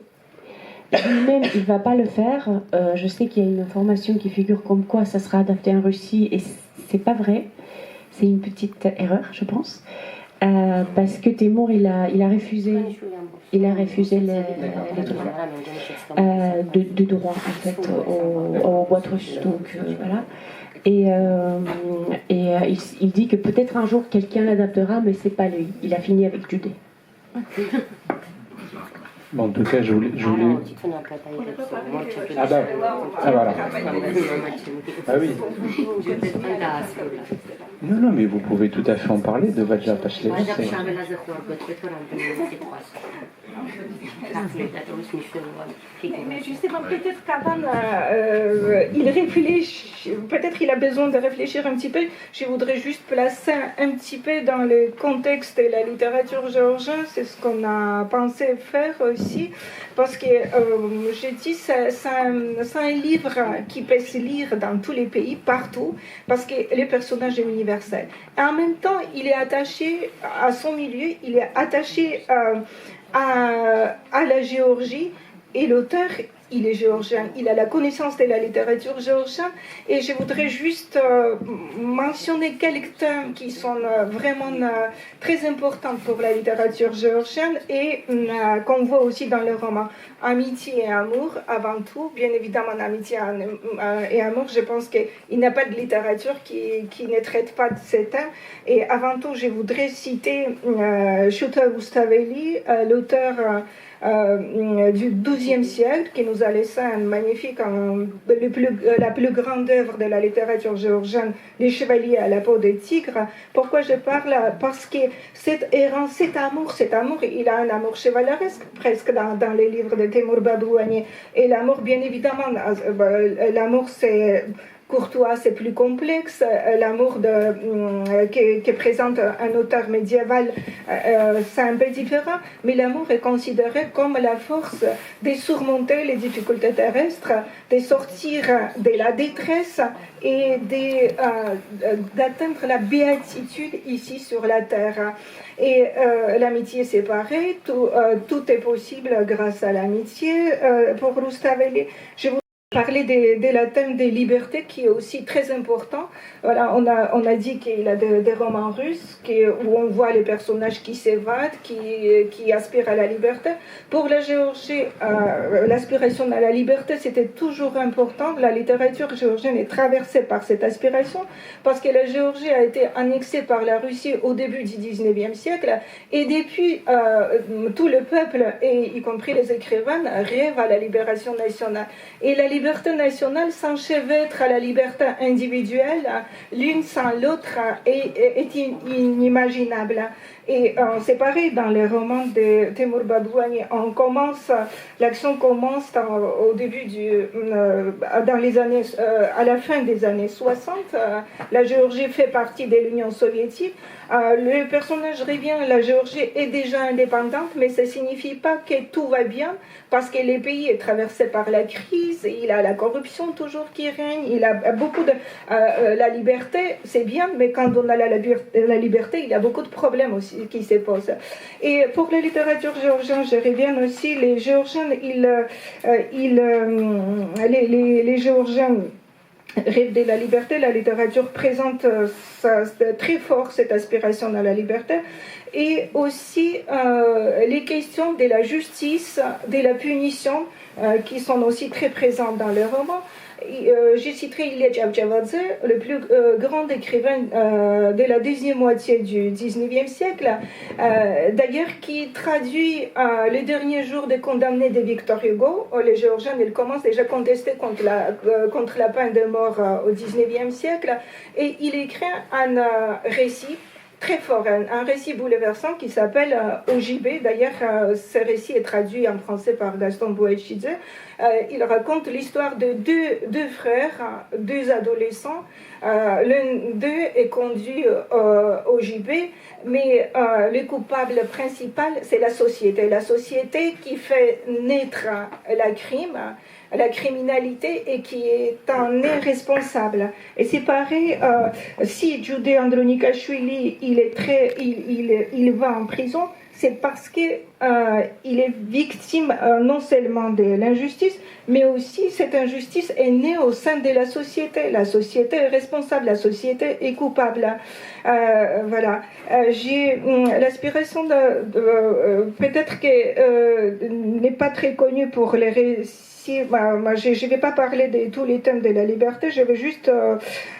Lui-même, il ne va pas le faire. Je sais qu'il y a une information qui figure comme quoi ça sera adapté en Russie, et c'est pas vrai. C'est une petite erreur, je pense. Parce que Temur, il a refusé les droits de droit en fait aux boîtes russes. Donc voilà. Et il dit que peut-être un jour quelqu'un l'adaptera, mais c'est pas lui. Il a fini avec Judé. Bon, en tout cas, je voulais... Ah bah, ah voilà. Ah oui. Non, mais vous pouvez tout à fait en parler de Vajra Pachlev. Mais justement, peut-être qu'avant, il réfléchit, peut-être il a besoin de réfléchir un petit peu. Je voudrais juste placer un petit peu dans le contexte de la littérature géorgienne, c'est ce qu'on a pensé faire aussi, parce que j'ai dit c'est un livre qui peut se lire dans tous les pays, partout, parce que le personnage est universel. Et en même temps, il est attaché à son milieu, il est attaché à la Géorgie, et l'auteur, il est géorgien, il a la connaissance de la littérature géorgienne, et je voudrais juste mentionner quelques thèmes qui sont vraiment très importants pour la littérature géorgienne et qu'on voit aussi dans le roman. Amitié et amour, avant tout, bien évidemment, amitié et amour, je pense qu'il n'y a pas de littérature qui ne traite pas de ces thèmes. Et avant tout, je voudrais citer Shuta Rustaveli, l'auteur du XIIe siècle, qui nous a laissé un magnifique, la plus grande œuvre de la littérature géorgienne, Les Chevaliers à la peau de tigre. Pourquoi je parle? Parce que cet errant, cet amour, il a un amour chevaleresque presque dans les livres de Temur Babouani. Et l'amour, bien évidemment, l'amour c'est courtois, c'est plus complexe. L'amour que présente un auteur médiéval, c'est un peu différent, mais l'amour est considéré comme la force de surmonter les difficultés terrestres, de sortir de la détresse et d'atteindre la béatitude ici sur la terre. Et l'amitié, c'est pareil, tout est possible grâce à l'amitié. Pour Rustaveli, je vous parler de la thème des libertés qui est aussi très important. Voilà, on a dit qu'il a des romans russes où on voit les personnages qui s'évadent, qui aspirent à la liberté. Pour la Géorgie, l'aspiration à la liberté, c'était toujours important. La littérature géorgienne est traversée par cette aspiration parce que la Géorgie a été annexée par la Russie au début du 19e siècle et depuis, tout le peuple, et y compris les écrivains, rêvent à la libération nationale. Et la liberté nationale s'enchevêtre à la liberté individuelle, l'une sans l'autre, est inimaginable. Et c'est pareil dans les romans de Temur Babouani. L'action commence au début dans les années, à la fin des années 60. La Géorgie fait partie de l'Union soviétique. Le personnage revient, la Géorgie est déjà indépendante, mais ça ne signifie pas que tout va bien, parce que le pays est traversé par la crise, il a la corruption toujours qui règne, il a beaucoup de... la liberté, c'est bien, mais quand on a la liberté, il y a beaucoup de problèmes aussi qui se posent. Et pour la littérature géorgienne, je reviens aussi, les Géorgiens, les Géorgiens rêvent de la liberté. La littérature présente très fort cette aspiration à la liberté. Et aussi les questions de la justice, de la punition, qui sont aussi très présentes dans le roman. Je citerai Ilya Cavcavadze, le plus grand écrivain de la deuxième moitié du 19e siècle, d'ailleurs qui traduit les derniers jours des condamnés de Victor Hugo. Les Géorgiens, ils commencent déjà à contester contre la peine de mort au 19e siècle, et il écrit un récit très fort, un récit bouleversant qui s'appelle OJB. D'ailleurs, ce récit est traduit en français par Gaston Boetchidze. Il raconte l'histoire de deux frères, deux adolescents. L'un d'eux est conduit au JB, mais le coupable principal, c'est la société qui fait naître la criminalité et qui en est responsable. Et c'est pareil, si Judé Andronikashvili il va en prison, c'est parce qu'il est victime non seulement de l'injustice, mais aussi cette injustice est née au sein de la société. La société est responsable, la société est coupable. Voilà. J'ai l'aspiration peut-être que n'est pas très connue pour les récits. Je ne vais pas parler de tous les thèmes de la liberté, je vais juste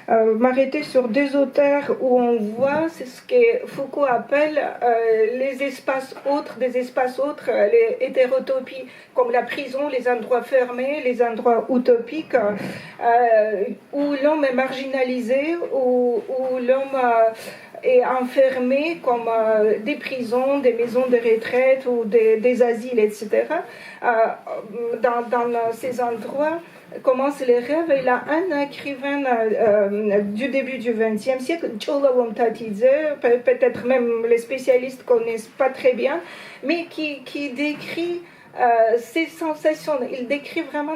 m'arrêter sur deux auteurs où on voit c'est ce que Foucault appelle les espaces autres, des espaces autres, les hétérotopies, comme la prison, les endroits fermés, les endroits utopiques, où l'homme est marginalisé, où l'homme est enfermé, comme des prisons, des maisons de retraite ou des asiles, etc. Dans ces endroits commencent les rêves. Il y a un écrivain du début du XXe siècle, Cholawom Tatidze, peut-être même les spécialistes ne connaissent pas très bien, mais qui décrit ces sensations. Il décrit vraiment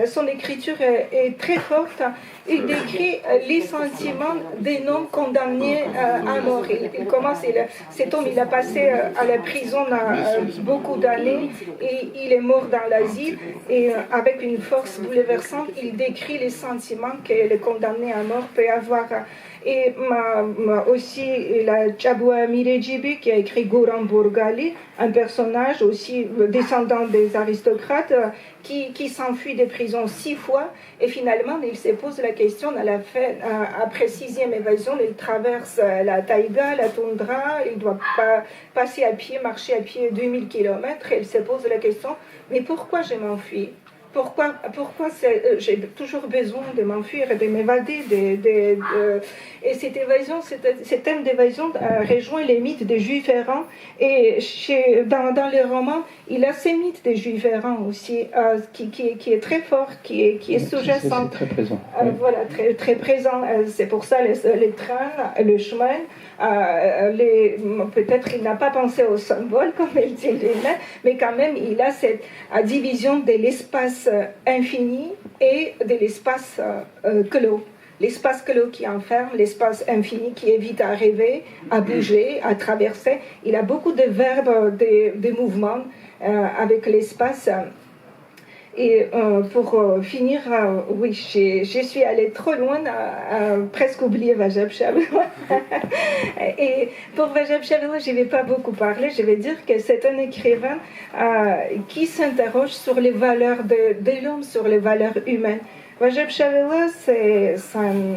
son écriture est très forte. Il décrit les sentiments d'un homme condamné à mort. Il commence, cet homme, il a passé à la prison beaucoup d'années et il est mort dans l'asile. Et avec une force bouleversante, il décrit les sentiments que le condamné à mort peut avoir. Et aussi la Chabua Mirejibi qui a écrit Goran Burgali, un personnage aussi descendant des aristocrates qui s'enfuit des prisons 6 fois et finalement il se pose la question à la fin, après 6e évasion, il traverse la taïga, la toundra, il doit passer à pied, marcher à pied 2000 km et il se pose la question, mais pourquoi je m'enfuis ? Pourquoi j'ai toujours besoin de m'enfuir et de m'évader et cette évasion, cet thème d'évasion rejoint les mythes des Juifs errants et dans les romans, il a ces mythes des Juifs errants aussi qui est très fort, qui est sous-jacent. C'est très présent. Voilà, très, très présent. C'est pour ça les trains, le chemin. Peut-être il n'a pas pensé au symbole comme il dit Léna, mais quand même il a cette division de l'espace infini et de l'espace clos. L'espace clos qui enferme, l'espace infini qui évite à rêver, à bouger, à traverser. Il a beaucoup de verbes, de mouvements avec l'espace. Et pour finir, oui, je suis allée trop loin, presque oublié Vajab Shabela. Et pour Vajab Shabela, je ne vais pas beaucoup parler, je vais dire que c'est un écrivain qui s'interroge sur les valeurs de l'homme, sur les valeurs humaines. Vajab Shabela, c'est une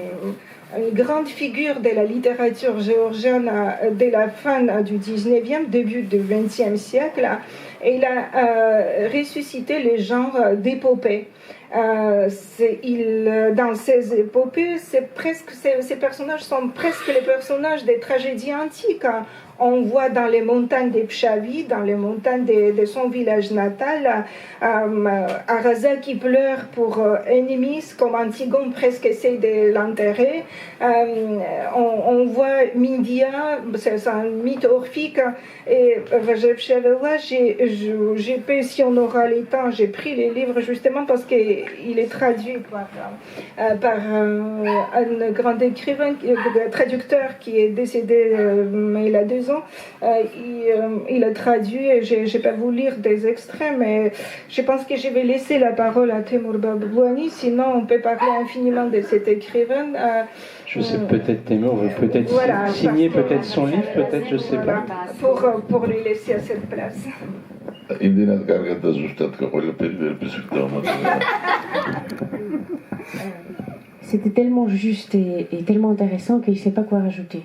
grande figure de la littérature géorgienne de la fin du 19e, début du 20e siècle. Et il a ressuscité le genre d'épopée. Dans ces épopées, ces personnages sont presque les personnages des tragédies antiques. On voit dans les montagnes des Pshavi, dans les montagnes de son village natal, Araza qui pleure pour Ennemis, comme Antigone presque essaie de l'enterrer. On voit Mindia, c'est un mythe orphique. Et Vajab Shabela, j'ai payé, si on aura le temps, j'ai pris les livres justement parce qu'il est traduit par un grand écrivain, traducteur qui est décédé il a 2 ans. Il a traduit, et je n'ai pas voulu lire des extraits, mais je pense que je vais laisser la parole à Temur Babouani, sinon on peut parler infiniment de cet écrivain. Je sais, peut-être Temur veut peut-être signer peut-être son livre, peut-être, je ne sais pas. Pour lui laisser à cette place. C'était tellement juste et tellement intéressant qu'il ne sait pas quoi rajouter.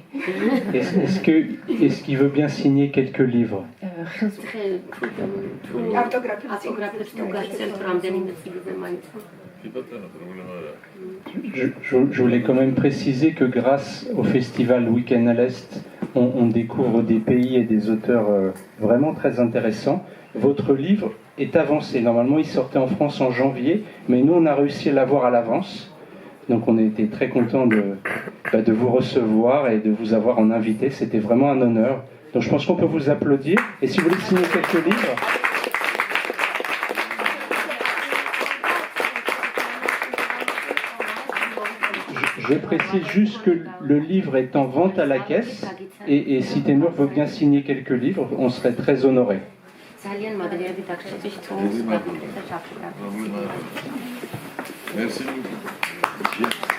Est-ce qu'il veut bien signer quelques livres? Je voulais quand même préciser que grâce au festival Week-end à l'Est, on découvre des pays et des auteurs vraiment très intéressants. Votre livre est avancé. Normalement, il sortait en France en janvier, mais nous, on a réussi à l'avoir à l'avance. Donc, on était très contents de vous recevoir et de vous avoir en invité. C'était vraiment un honneur. Donc, je pense qu'on peut vous applaudir. Et si vous voulez signer quelques livres... Je précise juste que le livre est en vente à la caisse et si Temur veut bien signer quelques livres, on serait très honorés. Merci beaucoup.